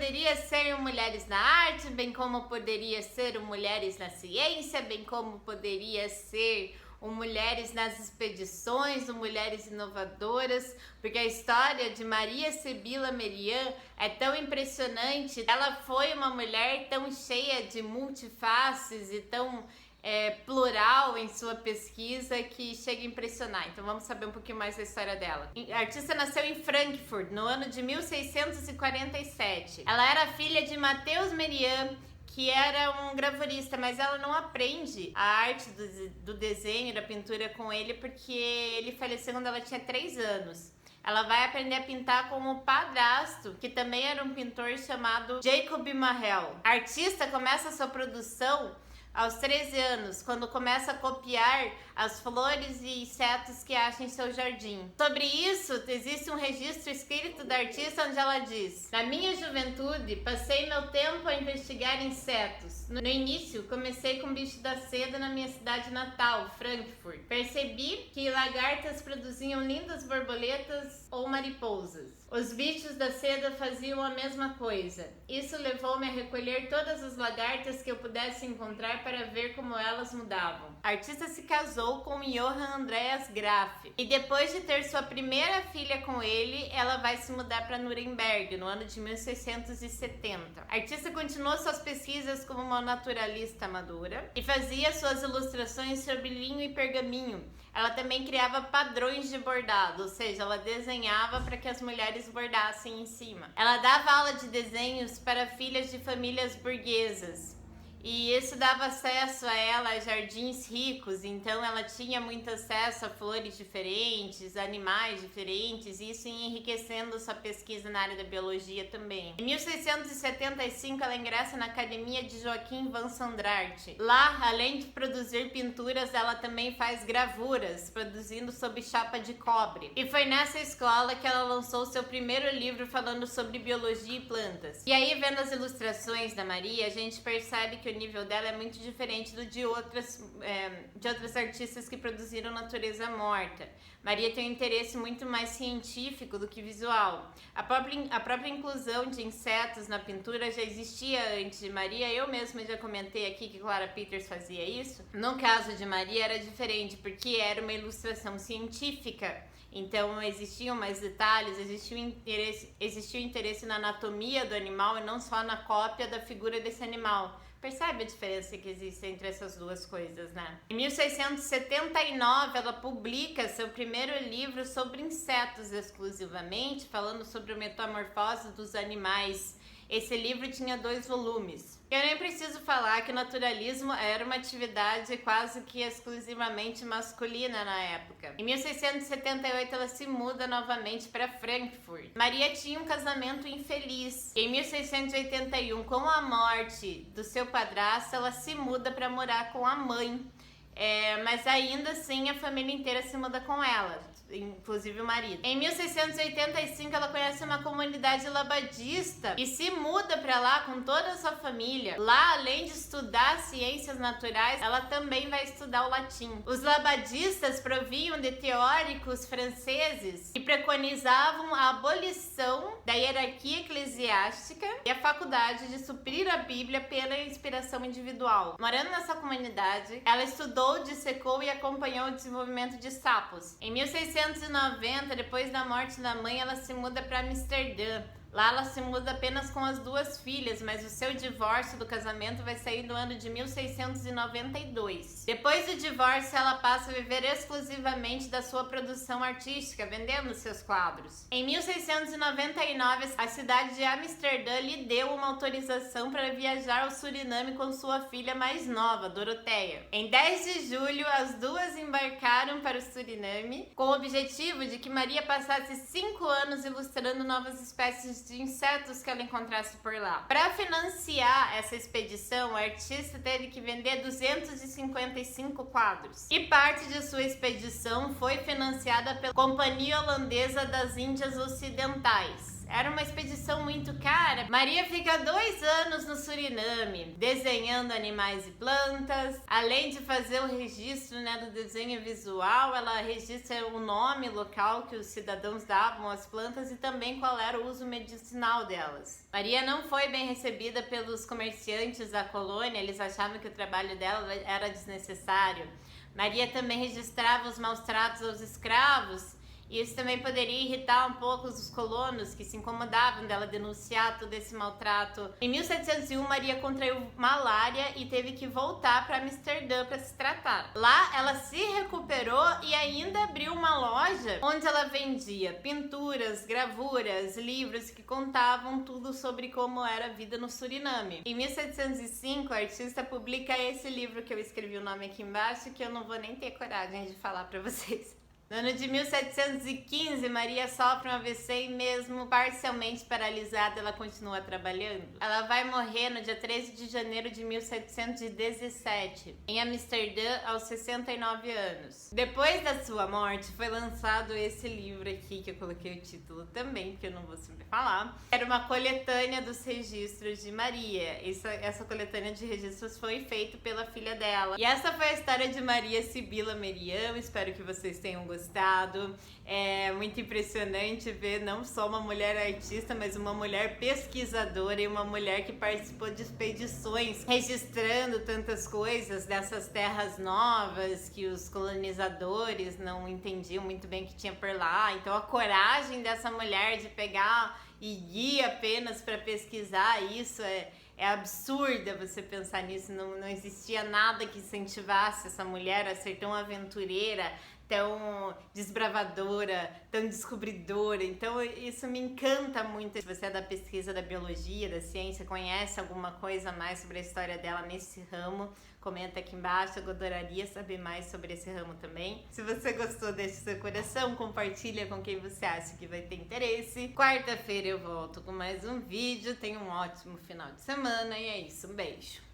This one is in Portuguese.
poderia ser o Mulheres na Arte, bem como poderia ser o Mulheres na Ciência, bem como poderia ser o Mulheres nas Expedições, o Mulheres Inovadoras, porque a história de Maria Sibila Merian é tão impressionante. Ela foi uma mulher tão cheia de multifaces e tão plural em sua pesquisa que chega a impressionar. Então vamos saber um pouquinho mais da história dela. A artista nasceu em Frankfurt no ano de 1647. Ela era filha de Mateus Merian, que era um gravurista, mas ela não aprende a arte do desenho, da pintura com ele, porque ele faleceu quando ela tinha 3 anos. Ela vai aprender a pintar com o padrasto, que também era um pintor chamado Jacob Marrel. A artista começa a sua produção aos 13 anos, quando começa a copiar as flores e insetos que acha em seu jardim. Sobre isso, existe um registro escrito da artista onde ela diz: na minha juventude, passei meu tempo a investigar insetos. No início, comecei com bicho da seda na minha cidade natal, Frankfurt. Percebi que lagartas produziam lindas borboletas ou mariposas. Os bichos da seda faziam a mesma coisa. Isso levou-me a recolher todas as lagartas que eu pudesse encontrar para ver como elas mudavam. A artista se casou com Johann Andreas Graf e depois de ter sua primeira filha com ele, ela vai se mudar para Nuremberg no ano de 1670. A artista continuou suas pesquisas como uma naturalista amadora e fazia suas ilustrações sobre linho e pergaminho. Ela também criava padrões de bordado, ou seja, ela desenhava para que as mulheres bordassem em cima. Ela dava aula de desenhos para filhas de famílias burguesas. E isso dava acesso a ela a jardins ricos, então ela tinha muito acesso a flores diferentes, animais diferentes, e isso ia enriquecendo sua pesquisa na área da biologia também. Em 1675, ela ingressa na Academia de Joaquim van Sandrart. Lá, além de produzir pinturas, ela também faz gravuras, produzindo sob chapa de cobre. E foi nessa escola que ela lançou seu primeiro livro falando sobre biologia e plantas. E aí, vendo as ilustrações da Maria, a gente percebe que o nível dela é muito diferente do de outras artistas que produziram natureza morta. Maria tem um interesse muito mais científico do que visual. A própria inclusão de insetos na pintura já existia antes de Maria. Eu mesma já comentei aqui que Clara Peters fazia isso. No caso de Maria era diferente, porque era uma ilustração científica. Então existiam mais detalhes, existia o interesse na anatomia do animal e não só na cópia da figura desse animal. Percebe a diferença que existe entre essas duas coisas, né? Em 1679, ela publica seu primeiro livro sobre insetos exclusivamente, falando sobre a metamorfose dos animais. Esse livro tinha 2 volumes. Eu nem preciso falar que o naturalismo era uma atividade quase que exclusivamente masculina na época. Em 1678, ela se muda novamente para Frankfurt. Maria tinha um casamento infeliz. Em 1681, com a morte do seu padrasto, ela se muda para morar com a mãe. Mas ainda assim a família inteira se muda com ela, inclusive o marido. Em 1685 ela conhece uma comunidade labadista e se muda para lá com toda a sua família. Lá, além de estudar ciências naturais, ela também vai estudar o latim. Os labadistas provinham de teóricos franceses e preconizavam a abolição da hierarquia eclesiástica e a faculdade de suprir a Bíblia pela inspiração individual. Morando nessa comunidade, ela estudou, dissecou e acompanhou o desenvolvimento de sapos. Em 1690, depois da morte da mãe, ela se muda para Amsterdã. Lá ela se muda apenas com as 2 filhas, mas o seu divórcio do casamento vai sair no ano de 1692. Depois do divórcio, ela passa a viver exclusivamente da sua produção artística, vendendo seus quadros. Em 1699, a cidade de Amsterdã lhe deu uma autorização para viajar ao Suriname com sua filha mais nova, Doroteia. Em 10 de julho, as duas embarcaram para o Suriname, com o objetivo de que Maria passasse 5 anos ilustrando novas espécies de insetos que ela encontrasse por lá. Para financiar essa expedição, a artista teve que vender 255 quadros. E parte de sua expedição foi financiada pela Companhia Holandesa das Índias Ocidentais. Era uma expedição muito cara. Maria fica 2 anos no Suriname, desenhando animais e plantas. Além de fazer o registro, né, do desenho visual, ela registra o nome local que os cidadãos davam às plantas e também qual era o uso medicinal delas. Maria não foi bem recebida pelos comerciantes da colônia, eles achavam que o trabalho dela era desnecessário. Maria também registrava os maus tratos aos escravos, e isso também poderia irritar um pouco os colonos, que se incomodavam dela denunciar todo esse maltrato. Em 1701, Maria contraiu malária e teve que voltar para Amsterdã para se tratar. Lá, ela se recuperou e ainda abriu uma loja onde ela vendia pinturas, gravuras, livros que contavam tudo sobre como era a vida no Suriname. Em 1705, a artista publica esse livro que eu escrevi o nome aqui embaixo, que eu não vou nem ter coragem de falar para vocês. No ano de 1715, Maria sofre um AVC e mesmo parcialmente paralisada, ela continua trabalhando. Ela vai morrer no dia 13 de janeiro de 1717, em Amsterdã, aos 69 anos. Depois da sua morte, foi lançado esse livro aqui, que eu coloquei o título também, porque eu não vou sempre falar. Era uma coletânea dos registros de Maria. Essa coletânea de registros foi feita pela filha dela. E essa foi a história de Maria Sibila Merian. Espero que vocês tenham gostado. É muito impressionante ver não só uma mulher artista, mas uma mulher pesquisadora e uma mulher que participou de expedições registrando tantas coisas dessas terras novas que os colonizadores não entendiam muito bem que tinha por lá. Então a coragem dessa mulher de pegar e ir apenas para pesquisar isso é absurda você pensar nisso. Não existia nada que incentivasse essa mulher a ser tão aventureira, tão desbravadora, tão descobridora. Então isso me encanta muito. Se você é da pesquisa da biologia, da ciência, conhece alguma coisa a mais sobre a história dela nesse ramo, comenta aqui embaixo, eu adoraria saber mais sobre esse ramo também. Se você gostou, deixe seu coração, compartilha com quem você acha que vai ter interesse. Quarta-feira eu volto com mais um vídeo. Tenha um ótimo final de semana e é isso, um beijo!